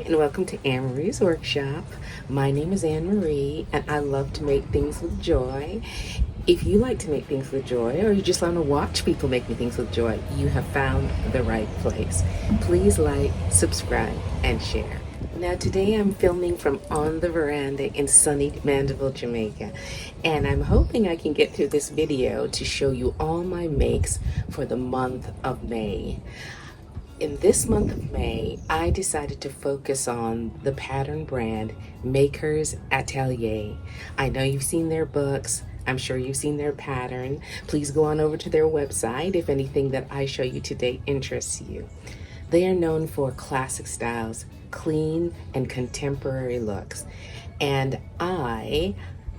and welcome to Anmaree's Workshop. My name is Anne-Marie and I love to make things with joy. If you like to make things with joy or you just want to watch people making things with joy, you have found the right place. Please like, subscribe, and share. Now today I'm filming from on the veranda in sunny Mandeville, Jamaica, and I'm hoping I can get through this video to show you all my makes for the month of May. In this month of May, I decided to focus on the pattern brand Makers Atelier. I know you've seen their books. I'm sure you've seen their pattern. Please go on over to their website if anything that I show you today interests you. They are known for classic styles, clean and contemporary looks. And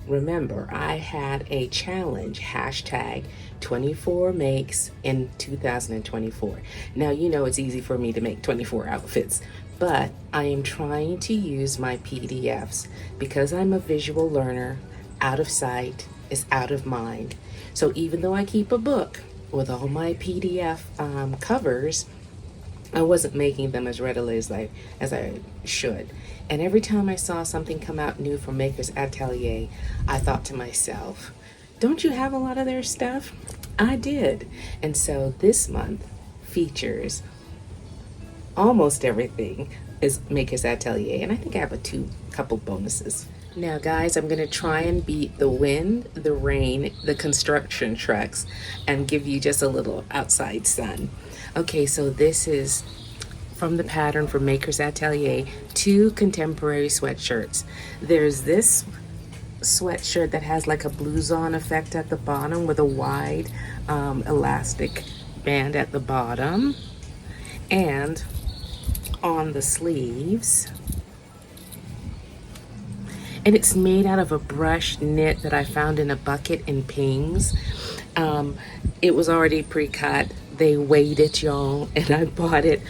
remember, I had a challenge, hashtag 24 makes in 2024. Now, you know it's easy for me to make 24 outfits, but I am trying to use my PDFs because I'm a visual learner. Out of sight is out of mind. So even though I keep a book with all my PDF covers, I wasn't making them as readily as I should. And every time I saw something come out new from Makers Atelier, I thought to myself, don't you have a lot of their stuff? I did. And so this month features almost everything is Makers Atelier. And I think I have a couple bonuses. Now guys, I'm gonna try and beat the wind, the rain, the construction trucks, and give you just a little outside sun. Okay, so this is from the pattern for Makers Atelier, 2 contemporary sweatshirts. There's this sweatshirt that has like a blouson effect at the bottom with a wide elastic band at the bottom, and on the sleeves. And it's made out of a brush knit that I found in a bucket in Pings. It was already pre-cut. They weighed it, y'all, and I bought it.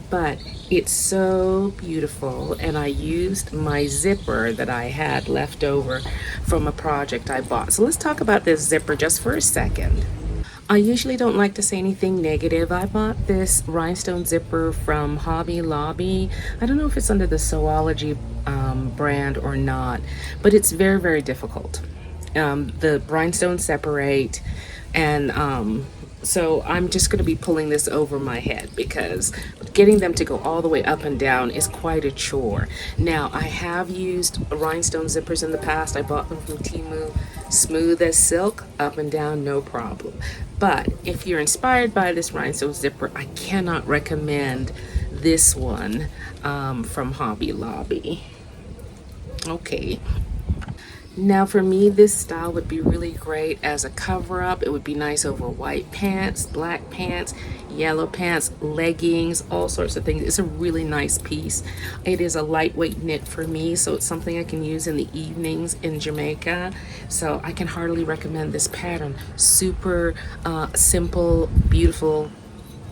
But it's so beautiful, and I used my zipper that I had left over from a project I bought. So let's talk about this zipper just for a second. I usually don't like to say anything negative. I bought this rhinestone zipper from Hobby Lobby. I don't know if it's under the Sewology brand or not, but it's very, very difficult. The rhinestones separate, and so I'm just going to be pulling this over my head because getting them to go all the way up and down is quite a chore. Now, I have used rhinestone zippers in the past. I bought them from Temu, smooth as silk, up and down, no problem. But if you're inspired by this rhinestone zipper, I cannot recommend this one from Hobby Lobby. Okay. Now for me, this style would be really great as a cover-up. It would be nice over white pants, black pants, yellow pants, leggings, all sorts of things. It's a really nice piece. It is a lightweight knit for me, so it's something I can use in the evenings in Jamaica. So I can heartily recommend this pattern. Super simple, beautiful.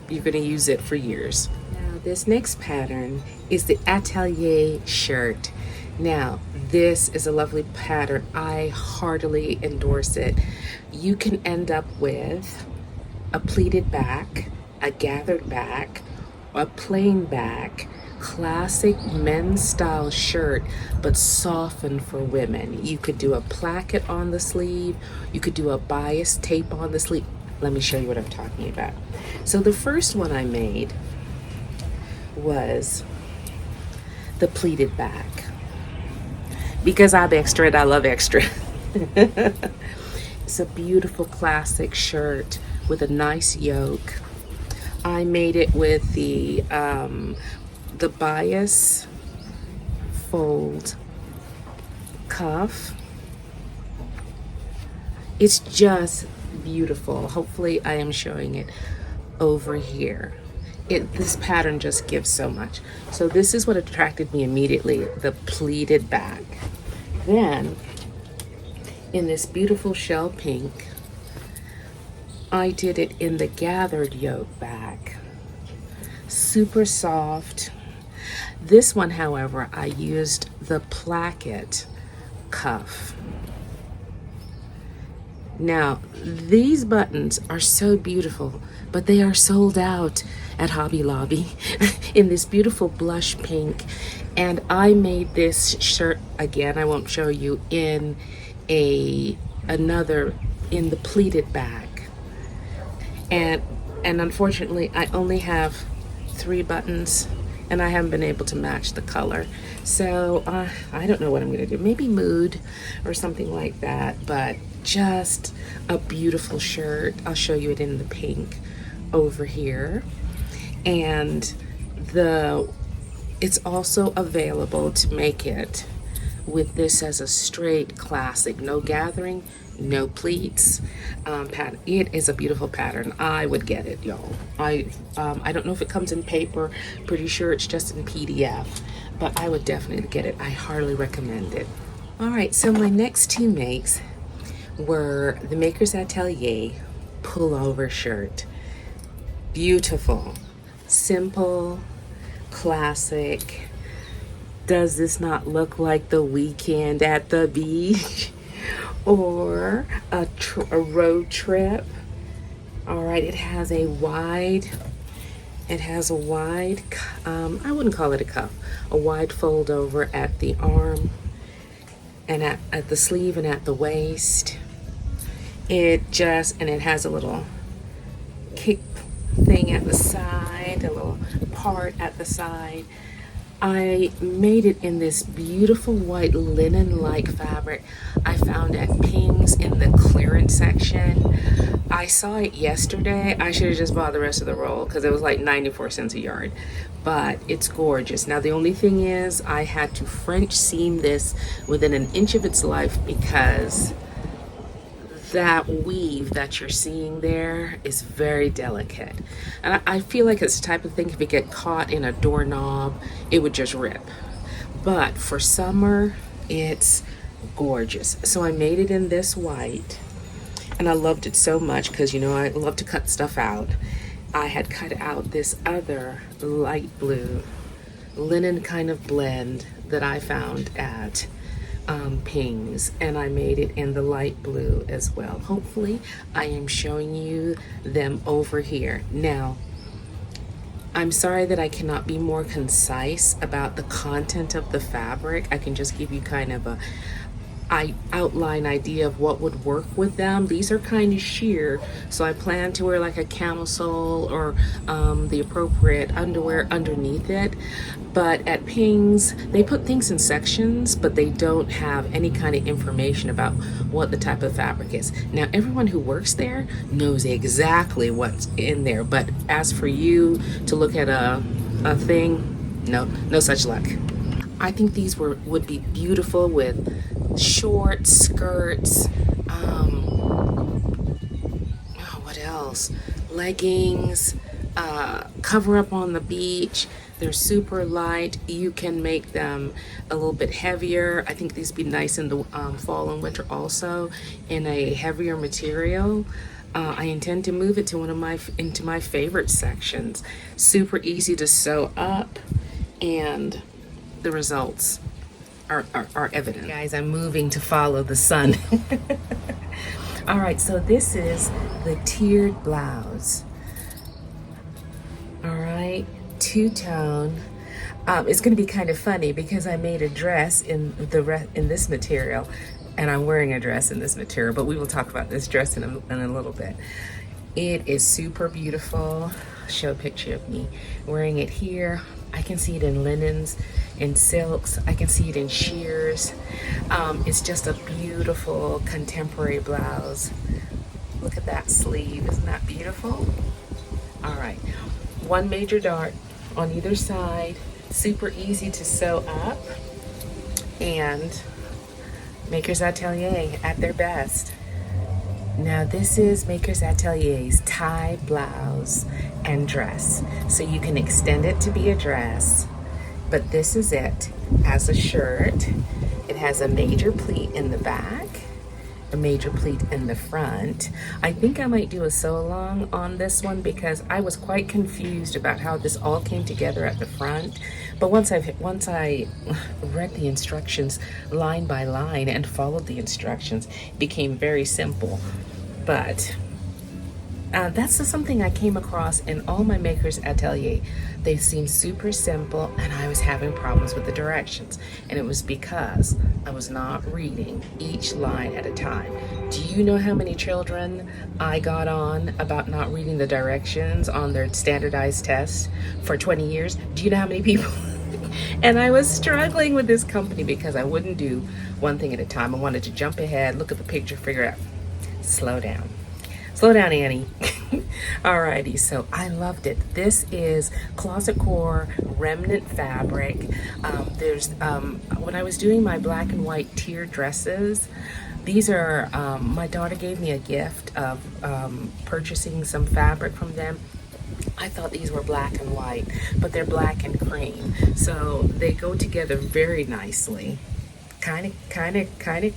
You're gonna use it for years. Now this next pattern is the Atelier Shirt. Now, this is a lovely pattern. I heartily endorse it. You can end up with a pleated back, a gathered back, a plain back, classic men's style shirt, but softened for women. You could do a placket on the sleeve. You could do a bias tape on the sleeve. Let me show you what I'm talking about. So the first one I made was the pleated back. Because I'm extra and I love extra. It's a beautiful classic shirt with a nice yoke. I made it with the bias fold cuff. It's just beautiful. Hopefully I am showing it over here. This pattern just gives so much. So this is what attracted me immediately, the pleated back. Then, in this beautiful shell pink, I did it in the gathered yoke back. Super soft. This one, however, I used the placket cuff. Now, these buttons are so beautiful, but they are sold out at Hobby Lobby in this beautiful blush pink. And I made this shirt, again, I won't show you, in another, in the pleated bag. And unfortunately, I only have 3 buttons, and I haven't been able to match the color. So I don't know what I'm gonna do. Maybe mood or something like that, but just a beautiful shirt. I'll show you it in the pink over here. And it's also available to make it with this as a straight classic, no gathering, no pleats pattern. It is a beautiful pattern. I would get it, y'all. I don't know if it comes in paper. Pretty sure it's just in PDF, but I would definitely get it. I highly recommend it. All right, so my next 2 makes were the Maker's Atelier Pullover Shirt. Beautiful, simple, classic. Does this not look like the weekend at the beach or a road trip? All right, it has a wide, I wouldn't call it a cuff, a wide fold over at the arm and at the sleeve and at the waist. And it has a little kick thing at the side, a little part at the side. I made it in this beautiful white linen-like fabric I found at Ping's in the clearance section. I saw it yesterday. I should have just bought the rest of the roll because it was like 94 cents a yard, but it's gorgeous. Now the only thing is I had to French seam this within an inch of its life because that weave that you're seeing there is very delicate. And I feel like it's the type of thing, if it get caught in a doorknob, it would just rip. But for summer, it's gorgeous. So I made it in this white, and I loved it so much because, you know, I love to cut stuff out. I had cut out this other light blue linen kind of blend that I found at Pings, and I made it in the light blue as well. Hopefully I am showing you them over here. Now, I'm sorry that I cannot be more concise about the content of the fabric. I can just give you kind of a outline idea of what would work with them. These are kind of sheer, so I plan to wear like a camisole or the appropriate underwear underneath it. But at Pings, they put things in sections, but they don't have any kind of information about what the type of fabric is. Now, everyone who works there knows exactly what's in there, but as for you to look at a thing, no such luck. I think these would be beautiful with shorts, skirts, what else? Leggings, cover up on the beach. They're super light. You can make them a little bit heavier. I think these would be nice in the fall and winter also in a heavier material. I intend to move it to into my favorite sections. Super easy to sew up, and the results are evident. Guys, I'm moving to follow the sun. All right, so this is the tiered blouse. All right, two-tone. It's going to be kind of funny because I made a dress in this material, and I'm wearing a dress in this material, but we will talk about this dress in a little bit. It is super beautiful. I'll show a picture of me wearing it here. I can see it in linens, in silks. I can see it in sheers. It's just a beautiful contemporary blouse. Look at that sleeve. Isn't that beautiful? All right. One major dart on either side. Super easy to sew up. And Maker's Atelier at their best. Now this is Maker's Atelier's tie, blouse, and dress. So you can extend it to be a dress, but this is it as a shirt. It has a major pleat in the back, a major pleat in the front. I think I might do a sew along on this one because I was quite confused about how this all came together at the front, But once I read the instructions line by line and followed the instructions, it became very simple. But that's just something I came across in all my makers' atelier. They seemed super simple, and I was having problems with the directions. And it was because I was not reading each line at a time. Do you know how many children I got on about not reading the directions on their standardized tests for 20 years? Do you know how many people? And I was struggling with this company because I wouldn't do one thing at a time. I wanted to jump ahead, look at the picture, figure out, slow down. Slow down, Annie. Alrighty, so I loved it. This is closet core remnant fabric. When I was doing my black and white tier dresses, these are, my daughter gave me a gift of purchasing some fabric from them. I thought these were black and white, but they're black and cream. So they go together very nicely. Kind of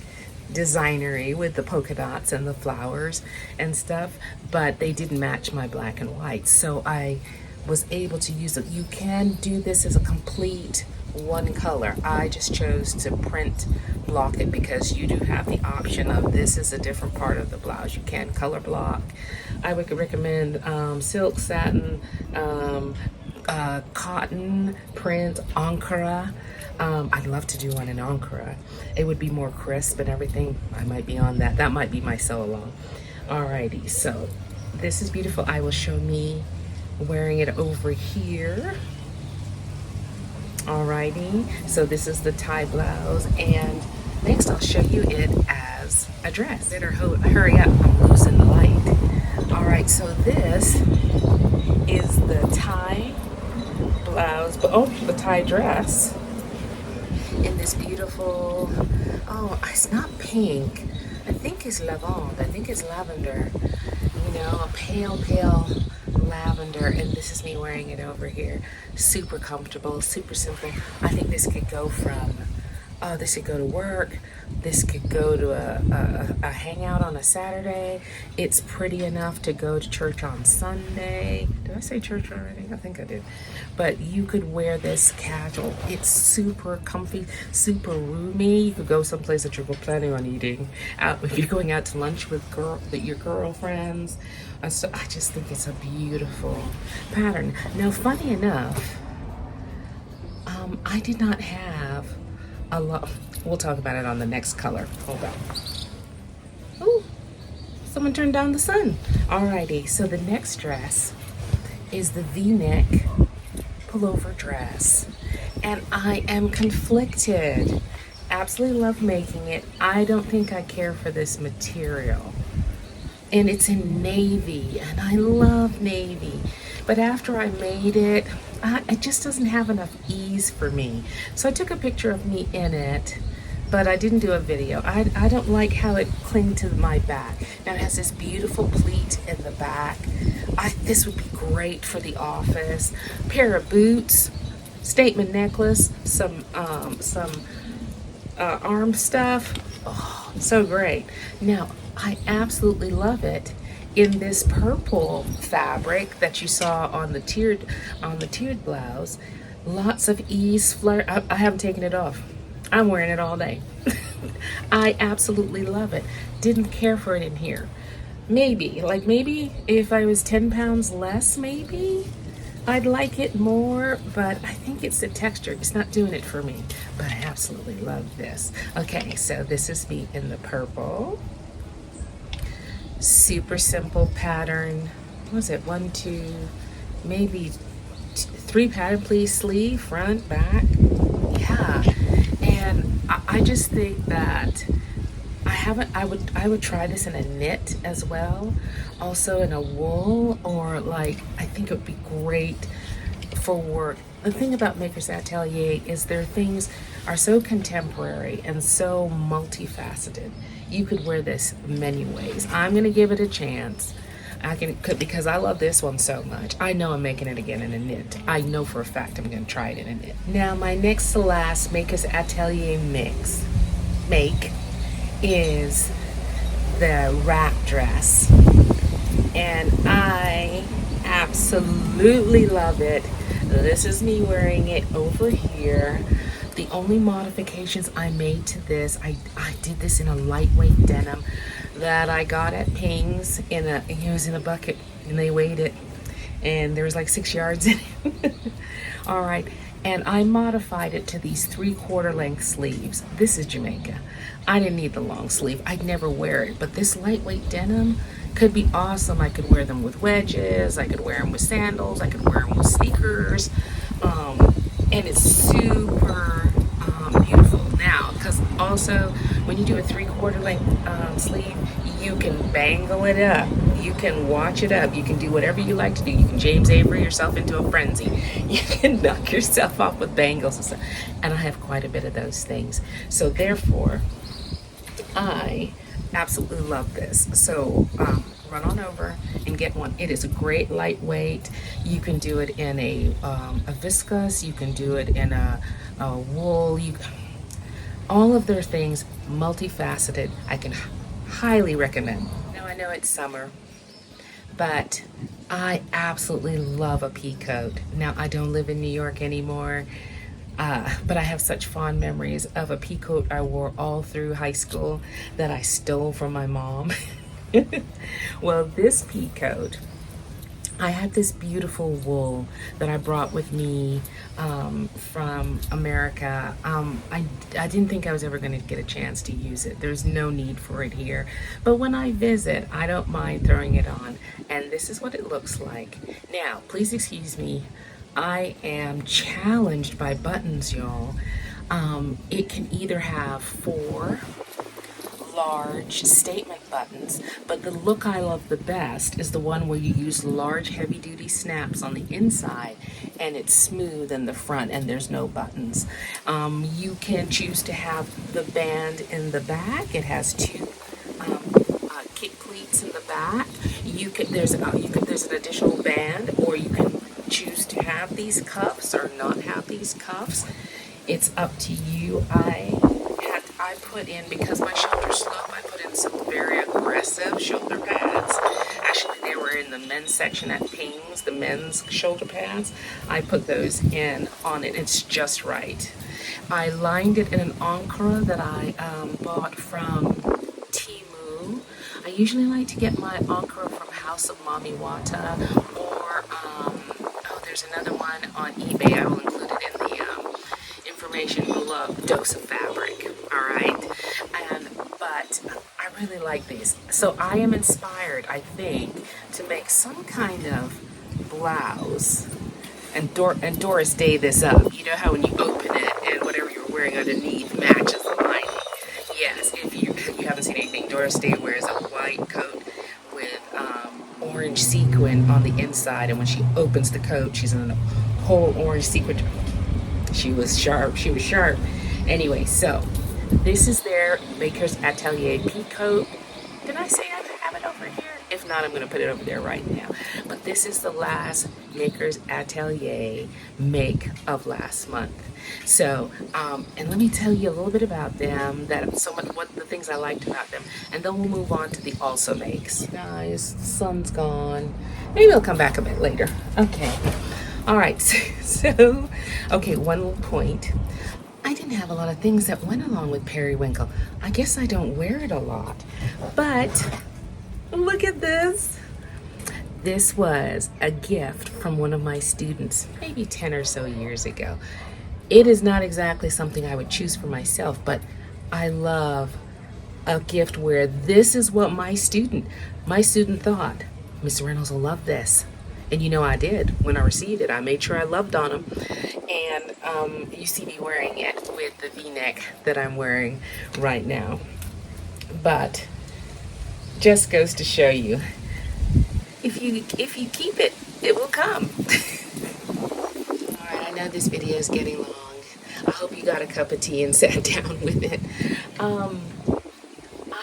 designery with the polka dots and the flowers and stuff, but they didn't match my black and white, so I was able to use it. You can do this as a complete one color. I just chose to print block it because you do have the option of this is a different part of the blouse. You can color block. I would recommend silk, satin, cotton, print, Ankara. I'd love to do one in Ankara. It would be more crisp and everything. I might be on that. That might be my sew along. Alrighty, so this is beautiful. I will show me wearing it over here. Alrighty, so this is the tie blouse, and next I'll show you it as a dress. Better hurry up, I'm losing the light. Alright, so this is the tie blouse, the tie dress in this beautiful, it's not pink, I think it's lavande, I think it's lavender, you know, a pale lavender, and this is me wearing it over here. Super comfortable, super simple. I think this could go this could go to work, this could go to a hangout on a Saturday. It's pretty enough to go to church on Sunday. Did I say church already? I think I did. But you could wear this casual. It's super comfy, super roomy. You could go someplace that you're planning on eating out if you're going out to lunch with your girlfriends. So I just think it's a beautiful pattern. Now, funny enough, I did not have a lot. We'll talk about it on the next color. Hold on. Oh, someone turned down the sun. Alrighty, so the next dress is the V-neck pullover dress, and I am conflicted. Absolutely love making it. I don't think I care for this material, and it's in navy, and I love navy, but after I made it, it just doesn't have enough ease for me. So I took a picture of me in it, but I didn't do a video. I don't like how it clinged to my back. Now it has this beautiful pleat in the back. This would be great for the office. Pair of boots, statement necklace, some arm stuff. Oh, so great. Now I absolutely love it in this purple fabric that you saw on the tiered blouse. Lots of ease, flare. I haven't taken it off. I'm wearing it all day. I absolutely love it. Didn't care for it in here. Maybe if I was 10 pounds less, maybe I'd like it more, but I think it's the texture. It's not doing it for me, but I absolutely love this. Okay, so this is me in the purple. Super simple pattern. What was it? 1, 2, maybe 3 pattern, please. Sleeve, front, back. Yeah, and I just think that I would try this in a knit as well, also in a wool, or I think it would be great for work. The thing about Makers Atelier is their things are so contemporary and so multifaceted. You could wear this many ways. I'm gonna give it a chance. Because I love this one so much. I know I'm making it again in a knit. I know for a fact I'm gonna try it in a knit. Now my next to last Makers Atelier make is the wrap dress. And I absolutely love it. This is me wearing it over here. The only modifications I made to this, I did this in a lightweight denim that I got at Pings it was in a bucket and they weighed it and there was like 6 yards in it. All right, and I modified it to these 3/4 length sleeves. This is Jamaica. I didn't need the long sleeve. I'd never wear it, but this lightweight denim could be awesome. I could wear them with wedges. I could wear them with sandals. I could wear them with sneakers. And it's super beautiful now, because also when you do a 3/4 length sleeve, you can bangle it up, you can watch it up, you can do whatever you like to do. You can James Avery yourself into a frenzy, you can knock yourself off with bangles and stuff, and I have quite a bit of those things. So therefore I absolutely love this. So run on over and get one. It is a great lightweight. You can do it in a viscose, you can do it in a wool, all of their things, multifaceted. I can highly recommend. Now I know it's summer, but I absolutely love a pea coat. Now I don't live in New York anymore, but I have such fond memories of a pea coat I wore all through high school that I stole from my mom. Well, this pea coat, I had this beautiful wool that I brought with me from America. I didn't think I was ever going to get a chance to use it. There's no need for it here. But when I visit, I don't mind throwing it on. And this is what it looks like. Now, please excuse me. I am challenged by buttons, y'all. It can either have 4 large statement buttons, but the look I love the best is the one where you use large heavy-duty snaps on the inside and it's smooth in the front and there's no buttons. You can choose to have the band in the back. It has 2 kick pleats in the back. There's an additional band, or you can choose to have these cuffs or not have these cuffs. It's up to you. I put in, because my shoulders slope, I put in some very aggressive shoulder pads. Actually, they were in the men's section at Pings, the men's shoulder pads. I put those in on it. It's just right. I lined it in an ochre that I bought from Temu. I usually like to get my ochre from House of Mami Wata, or there's another one on eBay. I will include it in the information below. Dose of Fabric. All right, but I really like these. So I am inspired, I think, to make some kind of blouse and Doris Day this up. You know how when you open it and whatever you're wearing underneath matches the lining. Yes, if you haven't seen anything, Doris Day wears a white coat with orange sequin on the inside, and when she opens the coat, she's in a whole orange sequin. She was sharp. Anyway, so this is their Maker's Atelier Peacoat. Did I say I have it over here? If not, I'm going to put it over there right now. But this is the last Maker's Atelier make of last month. So, and let me tell you a little bit about them, what the things I liked about them, and then we'll move on to the also makes. Guys, the sun's gone. Maybe I'll come back a bit later. Okay. All right. So, okay, one little point. I didn't have a lot of things that went along with periwinkle. I guess I don't wear it a lot, but look at this. This was a gift from one of my students, maybe 10 or so years ago. It is not exactly something I would choose for myself, but I love a gift where this is what my student thought, Mr. Reynolds will love this. And you know I did. When I received it, I made sure I loved on them. And you see me wearing it with the V-neck that I'm wearing right now. But just goes to show you, if you keep it, it will come. All right, I know this video is getting long. I hope you got a cup of tea and sat down with it.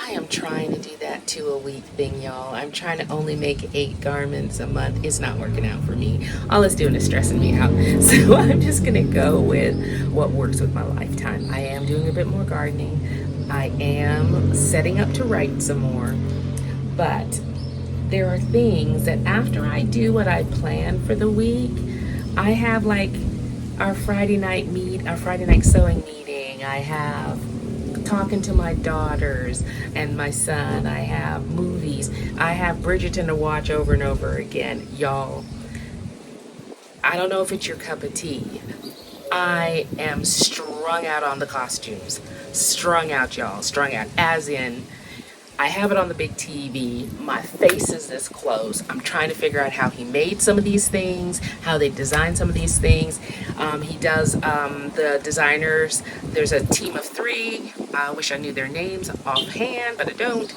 I am trying to do that 2 a week thing, y'all. I'm trying to only make 8 garments a month. It's not working out for me. All it's doing is stressing me out. So I'm just gonna go with what works with my lifetime. I am doing a bit more gardening. I am setting up to write some more. But there are things that after I do what I plan for the week, I have like our Friday night sewing meeting. I have talking to my daughters and my son. I have movies. I have Bridgerton to watch over and over again. Y'all, I don't know if it's your cup of tea. I am strung out on the costumes. Strung out, y'all. Strung out. As in, I have it on the big TV. My face is this close. I'm trying to figure out how he made some of these things, how they designed some of these things. He does the designers. There's a team of 3. I wish I knew their names offhand, but I don't.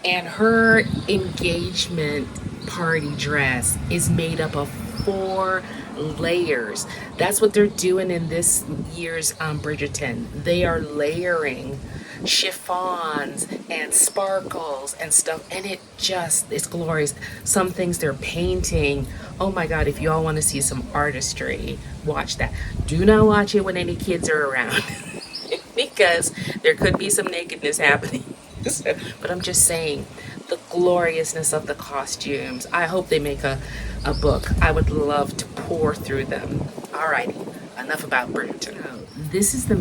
And her engagement party dress is made up of 4 layers. That's what they're doing in this year's Bridgerton. They are layering chiffons and sparkles and stuff, and it's glorious. Some things they're painting. Oh my god, if you all want to see some artistry, watch that. Do not watch it when any kids are around because there could be some nakedness happening. But I'm just saying, the gloriousness of the costumes. I hope they make a book. I would love to pour through them. Alrighty, enough about Bridgerton. This is the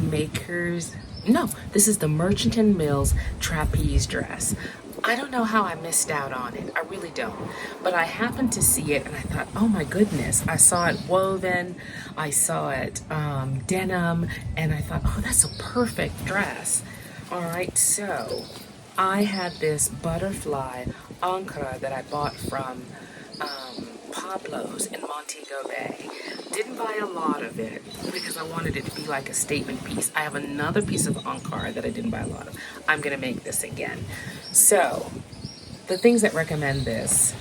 this is the Merchant & Mills Trapeze Dress. I don't know how I missed out on it. I really don't. But I happened to see it and I thought, oh my goodness. I saw it woven. I saw it denim. And I thought, oh, that's a perfect dress. All right, so I had this butterfly ankara that I bought from Pablo's in Montego Bay. Didn't buy a lot of it because I wanted it to be like a statement piece. I have another piece of ankara that I didn't buy a lot of. I'm gonna make this again. So the things that recommend this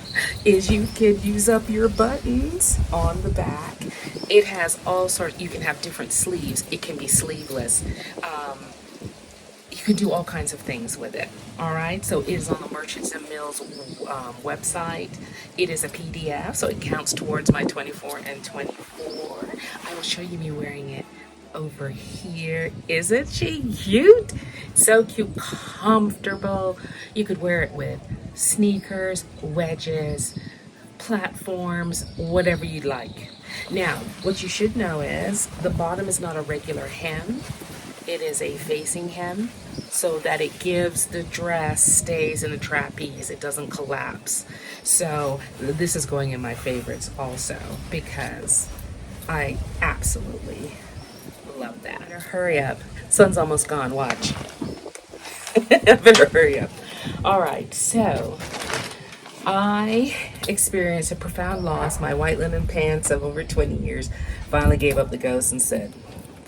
is you can use up your buttons on the back. It has all sorts. You can have different sleeves. It can be sleeveless. You can do all kinds of things with it. All right, so it is on the Merchants & Mills website. It is a PDF, so it counts towards my 24 and 24. I will show you me wearing it over here. Isn't she cute? So cute, comfortable. You could wear it with sneakers, wedges, platforms, whatever you'd like. Now, what you should know is the bottom is not a regular hem. It is a facing hem so that it gives the dress stays in the trapeze. It doesn't collapse. So this is going in my favorites also because I absolutely love that. Better hurry up. Sun's almost gone. Watch. Better hurry up. All right. So I experienced a profound loss. My white linen pants of over 20 years finally gave up the ghost and said,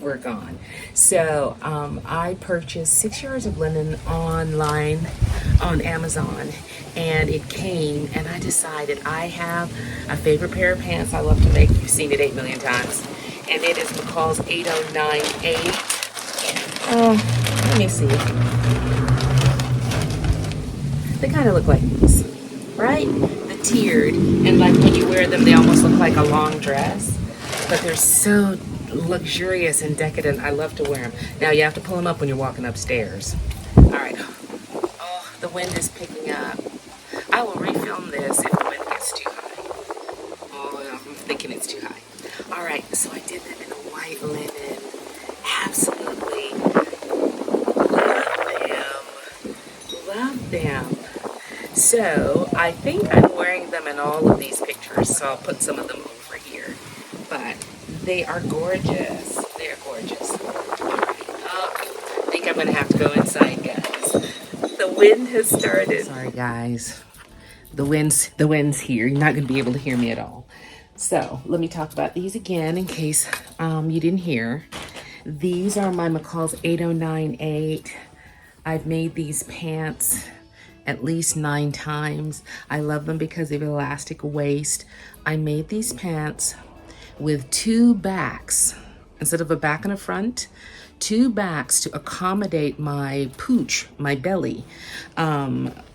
we're gone. So I purchased 6 yards of linen online on Amazon, and it came, and I decided I have a favorite pair of pants I love to make. You've seen it 8 million times, and it is McCalls 8098. Let me see. They kind of look like these, right? The tiered, and like when you wear them, they almost look like a long dress, but they're so luxurious and decadent. I love to wear them. Now you have to pull them up when you're walking upstairs. All right. Oh, the wind is picking up. I will refilm this if the wind gets too high. Oh, I'm thinking it's too high. All right, so I did them in a white linen. Absolutely love them. So I think I'm wearing them in all of these pictures, so I'll put some of them over here. But they are gorgeous. They are gorgeous. All right. Oh, I think I'm gonna have to go inside, guys. The wind has started. Sorry, guys. The wind's here. You're not gonna be able to hear me at all. So let me talk about these again in case you didn't hear. These are my McCalls 8098. I've made these pants at least 9 times. I love them because they have elastic waist. I made these pants with 2 backs instead of a back and a front, 2 backs to accommodate my pooch, my belly,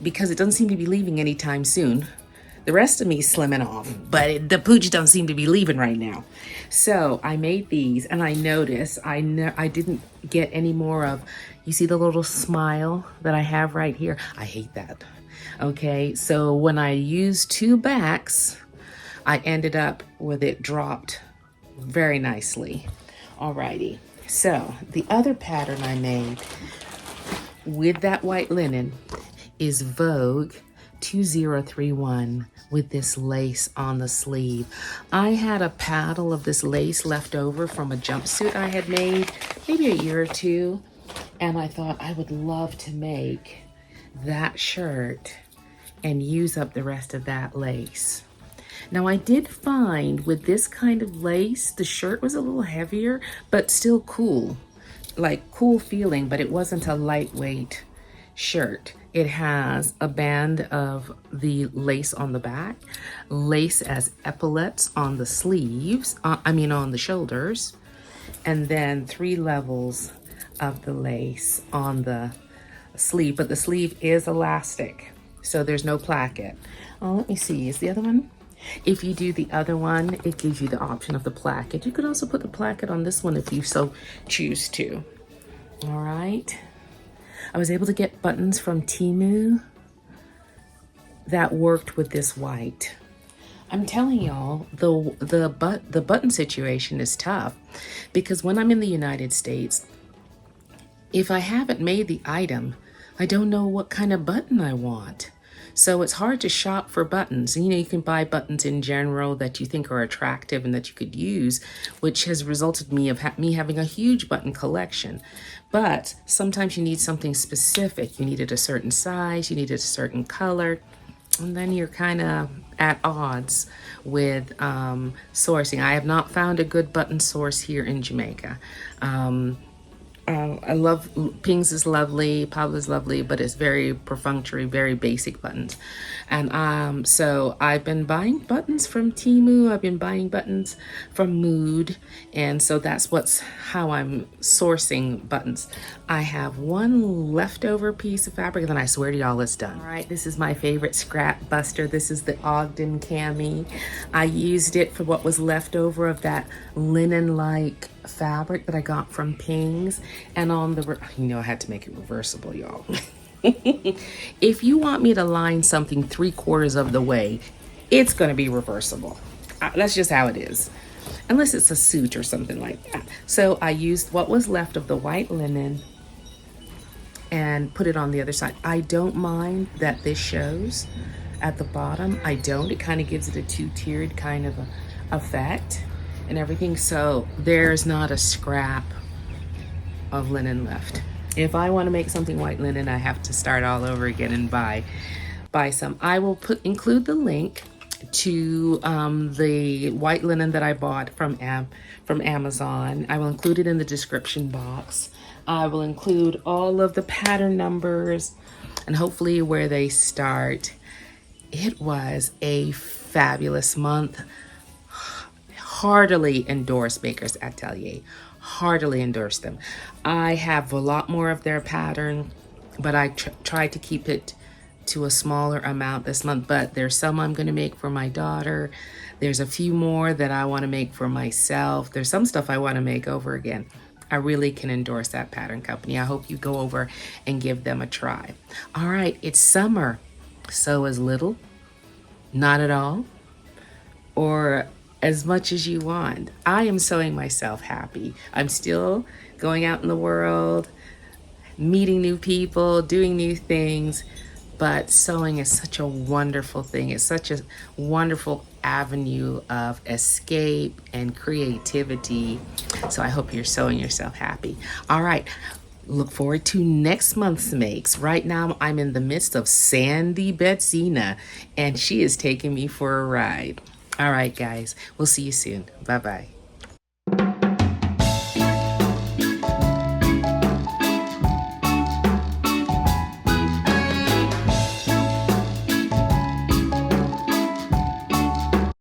because it doesn't seem to be leaving anytime soon. The rest of me is slimming off, but the pooch don't seem to be leaving right now. So I made these, and I noticed I didn't get any more of, you see the little smile that I have right here? I hate that. Okay, so when I use 2 backs, I ended up with it dropped very nicely. Alrighty, so the other pattern I made with that white linen is Vogue 2031 with this lace on the sleeve. I had a paddle of this lace left over from a jumpsuit I had made maybe a year or two, and I thought I would love to make that shirt and use up the rest of that lace. Now I did find with this kind of lace, the shirt was a little heavier, but still cool, like cool feeling, but it wasn't a lightweight shirt. It has a band of the lace on the back, lace as epaulettes on the sleeves, on the shoulders, and then 3 levels of the lace on the sleeve, but the sleeve is elastic, so there's no placket. Oh, let me see, is the other one? If you do the other one, it gives you the option of the placket. You could also put the placket on this one if you so choose to. All right. I was able to get buttons from Temu that worked with this white. I'm telling y'all, the button situation is tough because when I'm in the United States, if I haven't made the item, I don't know what kind of button I want. So it's hard to shop for buttons. You know, you can buy buttons in general that you think are attractive and that you could use, which has resulted me having a huge button collection. But sometimes you need something specific. You needed a certain size, you needed a certain color, and then you're kind of at odds with sourcing. I have not found a good button source here in Jamaica. I love, Pings is lovely, Pablo's lovely, but it's very perfunctory, very basic buttons. And so I've been buying buttons from Temu, I've been buying buttons from Mood, and so that's how I'm sourcing buttons. I have one leftover piece of fabric, and then I swear to y'all it's done. All right, this is my favorite scrap buster. This is the Ogden Cami. I used it for what was left over of that linen-like fabric that I got from Pings, and on the, I had to make it reversible, y'all. If you want me to line something 3/4 of the way, it's going to be reversible. That's just how it is, unless it's a suit or something like that. So I used what was left of the white linen and put it on the other side. I don't mind that this shows at the bottom. I don't. It kind of gives it a 2-tiered kind of effect and everything, so there's not a scrap of linen left. If I want to make something white linen, I have to start all over again and buy some. I will include the link to the white linen that I bought from Amazon. I will include it in the description box. I will include all of the pattern numbers and hopefully where they start. It was a fabulous month. Heartily endorse Baker's Atelier. Heartily endorse them. I have a lot more of their pattern, but I tried to keep it to a smaller amount this month. But there's some I'm going to make for my daughter. There's a few more that I want to make for myself. There's some stuff I want to make over again. I really can endorse that pattern company. I hope you go over and give them a try. All right, it's summer. Sew as little, not at all, or as much as you want. I am sewing myself happy. I'm still going out in the world, meeting new people, doing new things, but sewing is such a wonderful thing. It's such a wonderful avenue of escape and creativity. So I hope you're sewing yourself happy. All right. Look forward to next month's makes. Right now, I'm in the midst of Sandy Betsina, and she is taking me for a ride. All right, guys, we'll see you soon. Bye-bye.